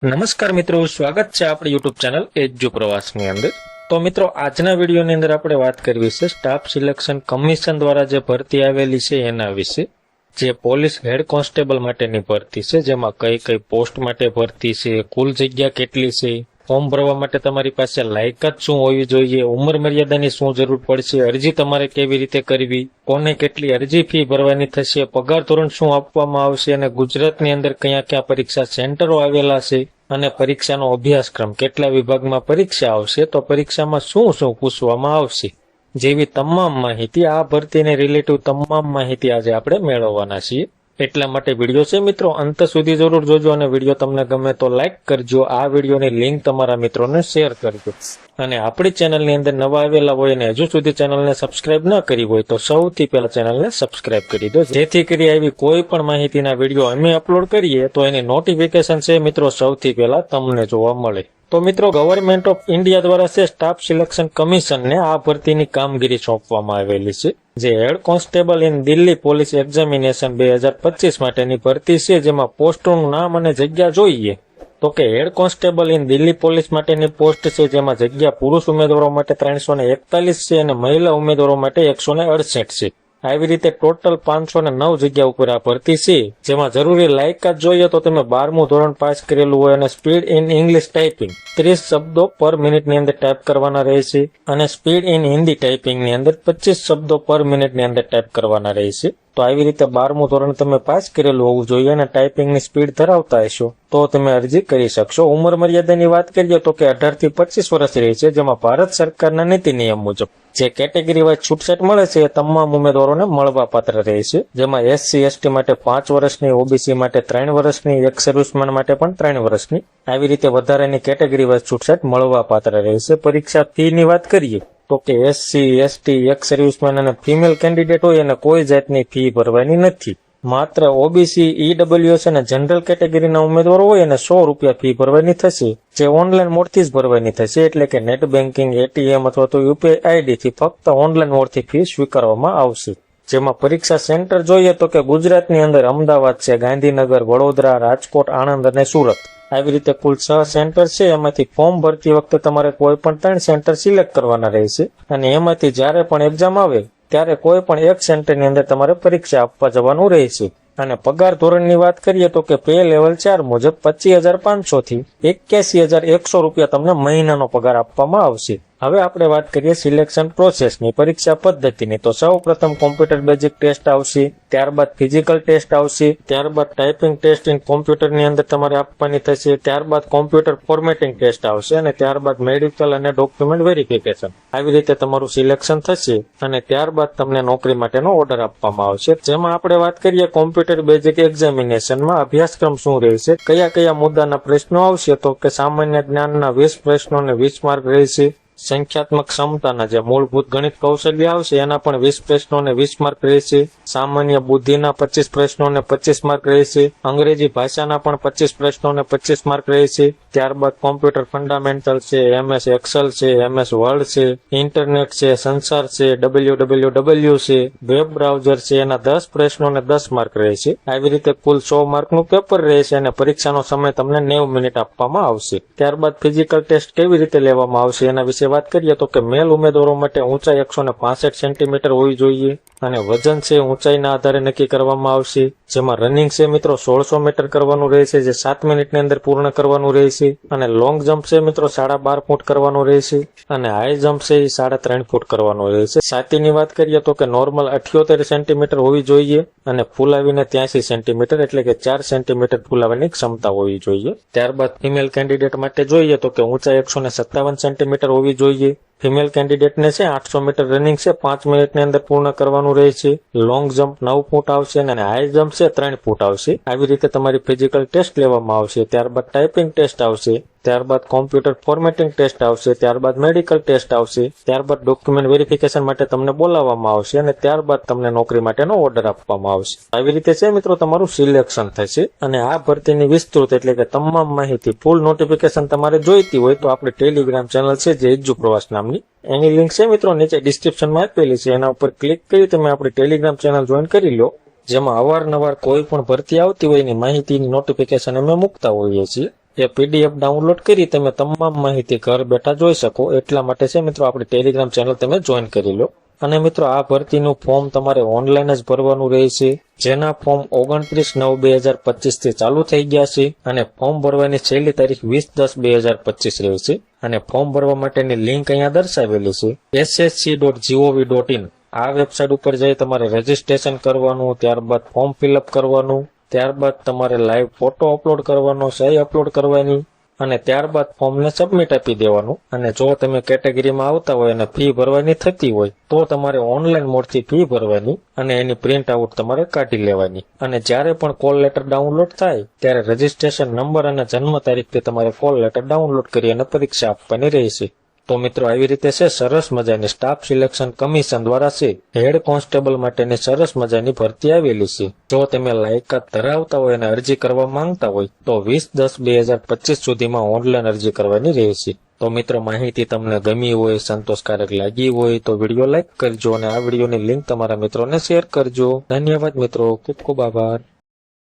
નમસ્કાર મિત્રો, સ્વાગત છે આપણી યુટ્યુબ ચેનલ એજ્યુ પ્રવાસની અંદર। તો મિત્રો, આજના વિડીયોની અંદર આપણે વાત કરવી છે સ્ટાફ સિલેક્શન કમિશન દ્વારા જે ભરતી આવેલી છે એના વિશે। જે પોલીસ હેડ કોન્સ્ટેબલ માટેની ભરતી છે, જેમાં કઈ કઈ પોસ્ટ માટે ભરતી છે, કુલ જગ્યા કેટલી છે, ફોર્મ ભરવા માટે તમારી પાસે લાયકાત શું હોવી જોઈએ, ઉંમર મર્યાદાની શું જરૂર પડશે, અરજી તમારે કેવી રીતે કરવી, કોને કેટલી અરજી ફી ભરવાની થશે, પગાર ધોરણ શું આપવામાં આવશે અને ગુજરાતની અંદર કયા કયા પરીક્ષા સેન્ટરો આવેલા છે અને પરીક્ષાનો અભ્યાસક્રમ કેટલા વિભાગમાં પરીક્ષા આવશે, તો પરીક્ષામાં શું શું પૂછવામાં આવશે જેવી તમામ માહિતી, આ ભરતીને રિલેટિવ તમામ માહિતી આજે આપણે મેળવવાના છીએ। એટલા માટે વિડીયો છે મિત્રો, અંત સુધી જરૂર જોજો અને વિડીયો તમને ગમે તો લાઈક કરજો, આ વિડીયોની લિંક તમારા મિત્રોને શેર કરજો અને આપણી ચેનલની અંદર નવા આવેલા હોય અને હજુ સુધી ચેનલને સબસ્ક્રાઇબ ન કરી હોય તો સૌથી પહેલા ચેનલને સબસ્ક્રાઇબ કરી દો, જેથી કરી આવી કોઈ પણ માહિતીના વિડીયો અમે અપલોડ કરીએ તો એની નોટિફિકેશન છે મિત્રો સૌથી પહેલા તમને જોવા મળે। તો મિત્રો, ગવર્મેન્ટ ઓફ ઇન્ડિયા દ્વારા છે સ્ટાફ સિલેક્શન કમિશનને આ ભરતીની કામગીરી સોંપવામાં આવેલી છે। જે head constable in Delhi police examination 2025 માટેની ભરતી છે, જેમાં પોસ્ટનું નામ અને જગ્યા જોઈએ તો કે head constable in Delhi police માટેની પોસ્ટ છે, જેમાં જગ્યા પુરુષ ઉમેદવારો માટે 341 છે અને મહિલા ઉમેદવારો માટે 168 છે। આવી રીતે ટોટલ 509 જગ્યા ઉપર આ ભરતી છે, જેમાં જરૂરી લાયકાત જોઈએ તો તમે 12મું ધોરણ પાસ કરેલું હોય અને સ્પીડ ઇન ઇંગ્લિશ ટાઈપિંગ 30 શબ્દો પર મિનિટની અંદર ટાઈપ કરવાના રહેશે અને સ્પીડ ઇન હિન્દી ટાઈપિંગની અંદર 25 શબ્દો પર મિનિટની અંદર ટાઈપ કરવાના રહેશે। તો આવી રીતે 12મું ધોરણ તમે પાસ કરેલું હોવું જોઈએ અને ટાઈપિંગની સ્પીડ ધરાવતા હશો તો તમે અરજી કરી શકશો। ઉંમર મર્યાદાની વાત કરીએ તો કે 18 થી 25 વર્ષ રહે છે, જેમાં ભારત સરકારના નીતિ નિયમ મુજબ જે કેટેગરી વાઇઝ છૂટછાટ મળે છે એ તમામ ઉમેદવારોને મળવા પાત્ર રહેશે, જેમાં SC ST માટે 5 વર્ષની, OBC માટે 3 વર્ષની, એક સર્વિસમેન માટે પણ 3 વર્ષની, આવી રીતે વધારાની કેટેગરી વાઇઝ છૂટછાટ મળવા પાત્ર રહેશે। પરીક્ષા ફી ની વાત કરીએ તો કે SC ST, એક સર્વિસમેન અને ફિમેલ કેન્ડિડેટ હોય અને કોઈ જાતની ફી ભરવાની નથી। માત્ર OBC, EWS અને જનરલ કેટેગરીના ઉમેદવારો હોય અને 100 રૂપિયા ફી ભરવાની થશે, જે ઓનલાઈન મોડથી જ ભરવાની થશે, એટલે કે નેટ બેન્કિંગ, ATM અથવા તો UPI ID થી ફક્ત ઓનલાઈન મોડથી ફી સ્વીકારવામાં આવશે। જેમાં પરીક્ષા સેન્ટર જોઈએ તો કે ગુજરાતની અંદર અમદાવાદ છે, ગાંધીનગર, વડોદરા, રાજકોટ, આણંદ અને સુરત, આવી રીતે કુલ 6 સેન્ટર છે। એમાંથી ફોર્મ ભરતી વખતે તમારે કોઈ પણ 3 સેન્ટર સિલેક્ટ કરવાના રહેશે અને એમાંથી જ્યારે પણ એક્ઝામ આવે ત્યારે કોઈ પણ એક સેન્ટરની અંદર તમારે પરીક્ષા આપવા જવાનું રહેશે। અને પગાર ધોરણની વાત કરીએ તો કે પે લેવલ 4 મુજબ 25,500 થી 81,100 રૂપિયા તમને મહિનાનો પગાર આપવામાં આવશે। હવે આપણે વાત કરીએ સિલેક્શન પ્રોસેસની, પરીક્ષા પદ્ધતિની, તો સૌ પ્રથમ કોમ્પ્યુટર બેઝિક ટેસ્ટ આવશે, ત્યારબાદ ફિઝિકલ ટેસ્ટ આવશે, ત્યારબાદ ટાઈપિંગ ટેસ્ટ ઇન કોમ્પ્યુટરની અંદર તમારે આપવાની થશે, ત્યારબાદ કોમ્પ્યુટર ફોર્મેટિંગ ટેસ્ટ આવશે અને ત્યારબાદ મેડિકલ અને ડોક્યુમેન્ટ વેરિફિકેશન, આવી રીતે તમારું સિલેક્શન થશે અને ત્યારબાદ તમને નોકરી માટેનો ઓર્ડર આપવામાં આવશે। જેમાં આપણે વાત કરીએ કોમ્પ્યુટર બેઝિક એક્ઝામિનેશનમાં અભ્યાસક્રમ શું રહેશે, કયા કયા મુદ્દાના પ્રશ્નો આવશે, તો કે સામાન્ય જ્ઞાનના 20 પ્રશ્નો અને 20 માર્ક રહેશે, સંખ્યાત્મક ક્ષમતાના જે મૂળભૂત ગણિત કૌશલ્ય આવશે એના પણ 20 પ્રશ્નો અને 20 માર્ક રહેશે, સામાન્ય બુદ્ધિના 25 પ્રશ્નો અને 25 માર્ક રહેશે, અંગ્રેજી ભાષાના પણ 25 પ્રશ્નો અને 25 માર્ક રહેશે, ત્યારબાદ કોમ્પ્યુટર ફંડામેન્ટલ છે, MS એક્સેલ છે, MS વર્ડ છે, ઇન્ટરનેટ છે, સંસાર છે, www છે, વેબ બ્રાઉઝર છે, એના 10 પ્રશ્નો અને 10 માર્ક રહેશે। આવી રીતે કુલ 100 માર્કનું પેપર રહેશે અને પરીક્ષાનો સમય તમને 90 મિનિટ આપવામાં આવશે। ત્યારબાદ ફિઝિકલ ટેસ્ટ કેવી રીતે લેવામાં આવશે એના વિશે વાત કરીએ તો કે મેલ ઉમેદવારો માટે ઊંચાઈ 165 સેન્ટીમીટર હોવી જોઈએ અને વજન છે ઊંચાઈના આધારે નક્કી કરવામાં આવશે। જેમાં રનિંગ છે મિત્રો 1600 મીટર કરવાનું રહેશે, જે 7 મિનિટની અંદર પૂર્ણ કરવાનું રહેશે, અને લોંગ જમ્પ છે મિત્રો 12.5 ફૂટ કરવાનું રહેશે અને હાઈ જમ્પ છે 3.5 ફૂટ કરવાનું રહેશે। છાતીની વાત કરીએ તો કે નોર્મલ 78 સેન્ટીમીટર હોવી જોઈએ અને ફૂલાવીને 83 સેન્ટીમીટર એટલે કે 4 સેન્ટીમીટર ફૂલાવાની ક્ષમતા હોવી જોઈએ। ત્યારબાદ ફિમેલ કેન્ડિડેટ માટે જોઈએ તો કે ઊંચાઈ 157 સેન્ટીમીટર હોવી જોઈએ, ફિમેલ કેન્ડિડેટને છે 800 મીટર રનિંગ છે 5 મિનિટની અંદર પૂર્ણ કરવાનું રહેશે, લોંગ જમ્પ 9 ફૂટ આવશે અને હાઈ જમ્પ છે 3 ફૂટ આવશે। આવી રીતે તમારી ફિઝિકલ ટેસ્ટ લેવામાં આવશે, ત્યારબાદ ટાઈપિંગ ટેસ્ટ આવશે, ત્યારબાદ કોમ્પ્યુટર ફોર્મેટિંગ ટેસ્ટ આવશે, ત્યારબાદ મેડિકલ ટેસ્ટ આવશે, ત્યારબાદ ડોક્યુમેન્ટ વેરિફિકેશન માટે તમને બોલાવવામાં આવશે અને ત્યારબાદ તમને નોકરી માટેનો ઓર્ડર આપવામાં આવશે। આવી રીતે છે મિત્રો તમારું સિલેક્શન થશે અને આ ભરતીની વિસ્તૃત એટલે કે તમામ માહિતી ફૂલ નોટિફિકેશન તમારે જોઈતી હોય તો આપણી ટેલિગ્રામ ચેનલ છે જે એજ્યુ પ્રવાસ નામની, એની લિંક છે મિત્રો નીચે ડિસ્ક્રિપ્શનમાં આપેલી છે, એના ઉપર ક્લિક કરી તમે આપણી ટેલિગ્રામ ચેનલ જોઈન કરી લો, જેમાં અવારનવાર કોઈ પણ ભરતી આવતી હોય એની માહિતીની નોટિફિકેશન અમે મૂકતા હોઈએ છીએ। એ PDF ડાઉનલોડ કરી તમે તમામ માહિતી ઘર બેઠા જોઈ શકો. એટલા માટે છે મિત્રો આપણી ટેલિગ્રામ ચેનલ તમે જોઈન કરી લો. અને મિત્રો આ ભરતીનું ફોર્મ તમારે ઓનલાઈન જ ભરવાનું રહેશે, જેના ફોર્મ 29/9/2025 થી ચાલુ થઈ ગયા છે અને ફોર્મ ભરવાની છેલ્લી તારીખ 20/10/2025 રહેશે. અને ફોર્મ ભરવા માટેની લિંક અહીંયા દર્શાવેલી છે ssc.gov.in. આ વેબસાઇટ ઉપર જઈ તમારે રજીસ્ટ્રેશન કરવાનું, ત્યારબાદ ફોર્મ ફિલઅપ કરવાનું, ત્યારબાદ તમારે લાઈવ ફોટો અપલોડ કરવાનો, સહી અપલોડ કરવાની અને ત્યારબાદ ફોર્મને સબમિટ આપી દેવાનું. અને જો તમે કેટેગરીમાં આવતા હોય અને ફી ભરવાની થતી હોય તો તમારે ઓનલાઈન મોડથી ફી ભરવાની અને એની પ્રિન્ટ આઉટ તમારે કાઢી લેવાની. અને જ્યારે પણ કોલ લેટર ડાઉનલોડ થાય ત્યારે રજીસ્ટ્રેશન નંબર અને જન્મ તારીખથી તમારે કોલ લેટર ડાઉનલોડ કરી અને પરીક્ષા આપવાની રહેશે. તો મિત્રો આવી રીતે છે સરસ મજાની સ્ટાફ સિલેક્શન કમિશન દ્વારા છે હેડ કોન્સ્ટેબલ માટેની સરસ મજાની ભરતી આવેલી છે. જો તમે લાયકાત ધરાવતા હોય અને અરજી કરવા માંગતા હોય તો 20/10/2025 સુધીમાં ઓનલાઈન અરજી કરવાની રહેશે. તો મિત્રો માહિતી તમને ગમી હોય, સંતોષકારક લાગી હોય તો વિડીયો લાઈક કરજો અને આ વિડીયોની લિંક તમારા મિત્રોને શેર કરજો. ધન્યવાદ મિત્રો, ખૂબ ખૂબ આભાર.